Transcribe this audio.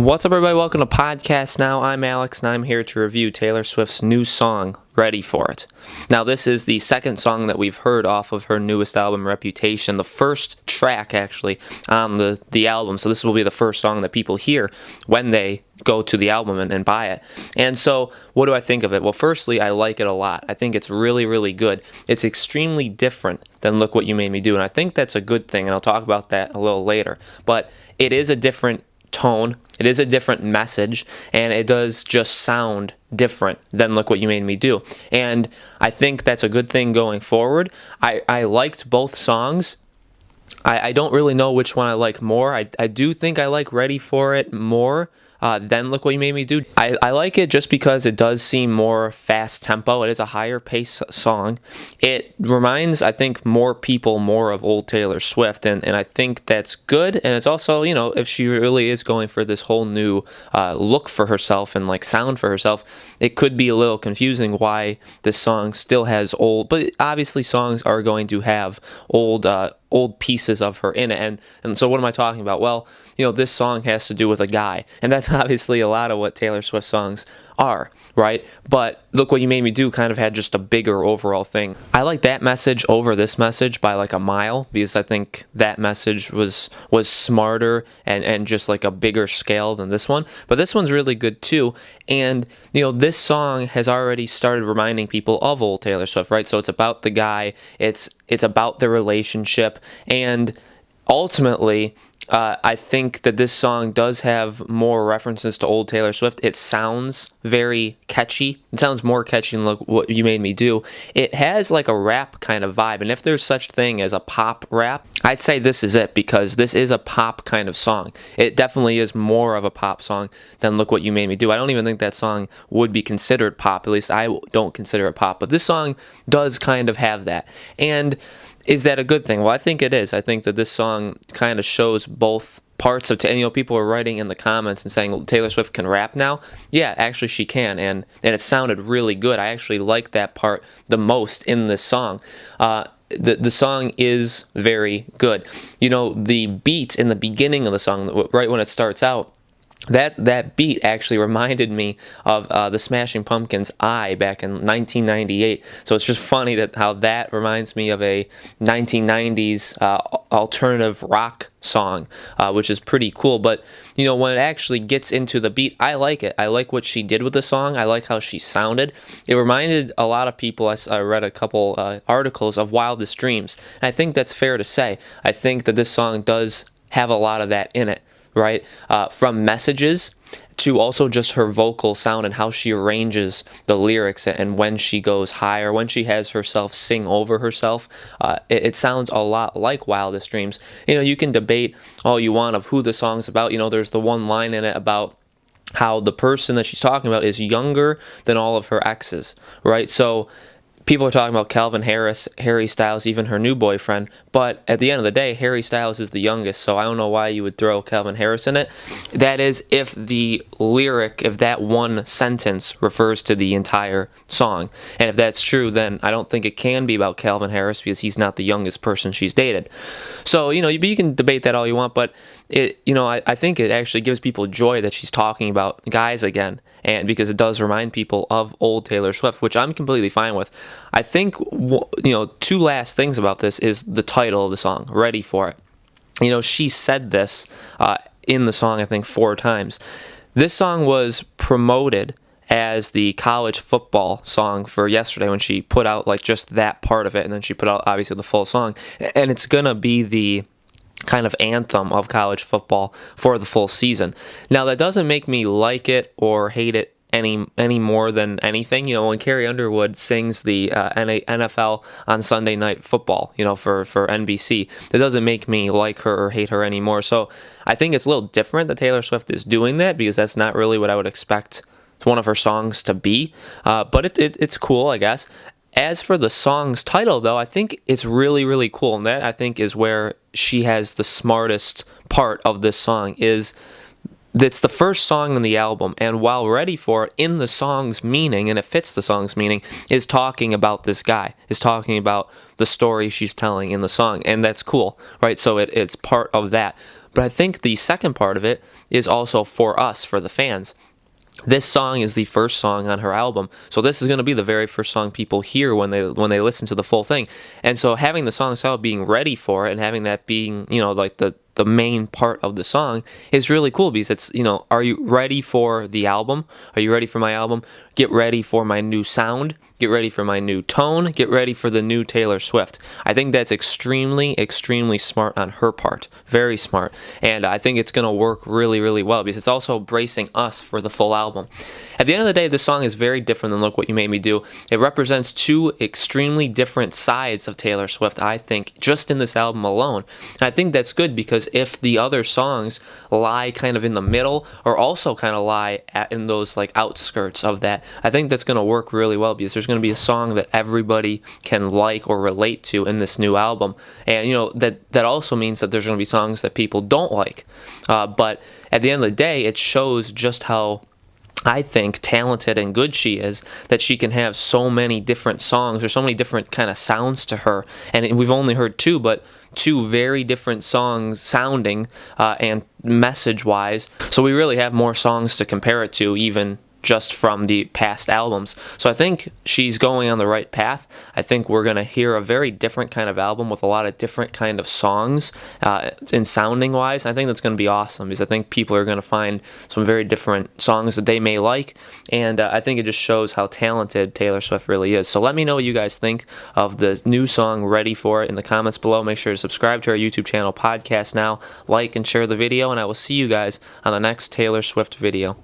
What's up, everybody? Welcome to Podcast Now. I'm Alex, and I'm here to review Taylor Swift's new song, Ready For It. Now, this is the second song that we've heard off of her newest album, Reputation, the first track, actually, on the album. So this will be the first song that people hear when they go to the album and buy it. And so, what do I think of it? Well, firstly, I like it a lot. I think it's really, really good. It's extremely different than Look What You Made Me Do, and I think that's a good thing, and I'll talk about that a little later. But it is a different tone, it is a different message, and it does just sound different than Look What You Made Me Do. And I think that's a good thing going forward. I liked both songs. I don't really know which one I like more. I do think I like Ready For It more than Look What You Made Me Do. I like it just because it does seem more fast tempo. It is a higher pace song. It reminds, I think, more people more of old Taylor Swift, and I think that's good. And it's also, you know, if she really is going for this whole new look for herself and like sound for herself, it could be a little confusing why this song still has old, but obviously songs are going to have old pieces of her in it. And so what am I talking about? Well, you know, this song has to do with a guy, and that's obviously a lot of what Taylor Swift songs are, right? But Look What You Made Me Do kind of had just a bigger overall thing. I like that message over this message by like a mile, because I think that message was smarter and just like a bigger scale than this one. But this one's really good too. And, you know, this song has already started reminding people of old Taylor Swift, right? So it's about the guy, it's about the relationship, and ultimately, I think that this song does have more references to old Taylor Swift. It sounds very catchy. It sounds more catchy than Look What You Made Me Do. It has like a rap kind of vibe, and if there's such thing as a pop rap, I'd say this is it, because this is a pop kind of song. It definitely is more of a pop song than Look What You Made Me Do. I don't even think that song would be considered pop. At least I don't consider it pop, but this song does kind of have that. And is that a good thing? Well, I think it is. I think that this song kind of shows both parts of, you know, people are writing in the comments and saying, well, Taylor Swift can rap now. Yeah, actually she can, and it sounded really good. I actually like that part the most in this song. The song is very good. You know, the beat in the beginning of the song, right when it starts out, that beat actually reminded me of the Smashing Pumpkins' "I" back in 1998. So it's just funny that how that reminds me of a 1990s alternative rock song, which is pretty cool. But, you know, when it actually gets into the beat, I like it. I like what she did with the song. I like how she sounded. It reminded a lot of people, I read a couple articles, of Wildest Dreams. And I think that's fair to say. I think that this song does have a lot of that in it. Right? From messages to also just her vocal sound and how she arranges the lyrics, and when she goes higher, when she has herself sing over herself, it sounds a lot like Wildest Dreams. You know, you can debate all you want of who the song's about. You know, there's the one line in it about how the person that she's talking about is younger than all of her exes, right? So people are talking about Calvin Harris, Harry Styles, even her new boyfriend, but at the end of the day, Harry Styles is the youngest, so I don't know why you would throw Calvin Harris in it. That is if the lyric, if that one sentence refers to the entire song. And if that's true, then I don't think it can be about Calvin Harris, because he's not the youngest person she's dated. So, you know, you can debate that all you want, but I think it actually gives people joy that she's talking about guys again, and because it does remind people of old Taylor Swift, which I'm completely fine with. I think, you know, two last things about this is the title of the song, Ready For It. You know, she said this in the song, I think, 4 times. This song was promoted as the college football song for yesterday, when she put out like just that part of it, and then she put out obviously the full song, and it's gonna be the kind of anthem of college football for the full season. Now, that doesn't make me like it or hate it any more than anything. You know, when Carrie Underwood sings the NFL on Sunday Night Football, you know, for NBC, that doesn't make me like her or hate her anymore. So I think it's a little different that Taylor Swift is doing that, because that's not really what I would expect one of her songs to be. But it's cool, I guess. As for the song's title, though, I think it's really, really cool. And that, I think, is where she has the smartest part of this song, is it's the first song on the album. And while Ready For It, in the song's meaning, and it fits the song's meaning, is talking about this guy, is talking about the story she's telling in the song. And that's cool, right? So it's part of that. But I think the second part of it is also for us, for the fans. This song is the first song on her album, so this is going to be the very first song people hear when they listen to the full thing. And so having the song title being Ready For It and having that being, like the main part of the song is really cool, because it's, are you ready for the album? Are you ready for my album? Get ready for my new sound. Get ready for my new tone. Get ready for the new Taylor Swift. I think that's extremely, extremely smart on her part. Very smart. And I think it's going to work really, really well, because it's also bracing us for the full album. At the end of the day, this song is very different than Look What You Made Me Do. It represents two extremely different sides of Taylor Swift, I think, just in this album alone. And I think that's good, because if the other songs lie kind of in the middle, or also kind of lie in those like outskirts of that, I think that's going to work really well, because there's going to be a song that everybody can like or relate to in this new album. And that also means that there's going to be songs that people don't like. But at the end of the day, it shows just how, I think, talented and good she is, that she can have so many different songs or so many different kind of sounds to her. And we've only heard two, but two very different songs sounding and message-wise. So we really have more songs to compare it to, even just from the past albums. So I think she's going on the right path. I think we're going to hear a very different kind of album with a lot of different kind of songs in sounding wise. I think that's going to be awesome, because I think people are going to find some very different songs that they may like, and I think it just shows how talented Taylor Swift really is. So let me know what you guys think of the new song Ready For It in the comments below. Make sure to subscribe to our YouTube channel, Podcast Now, like and share the video, and I will see you guys on the next Taylor Swift video.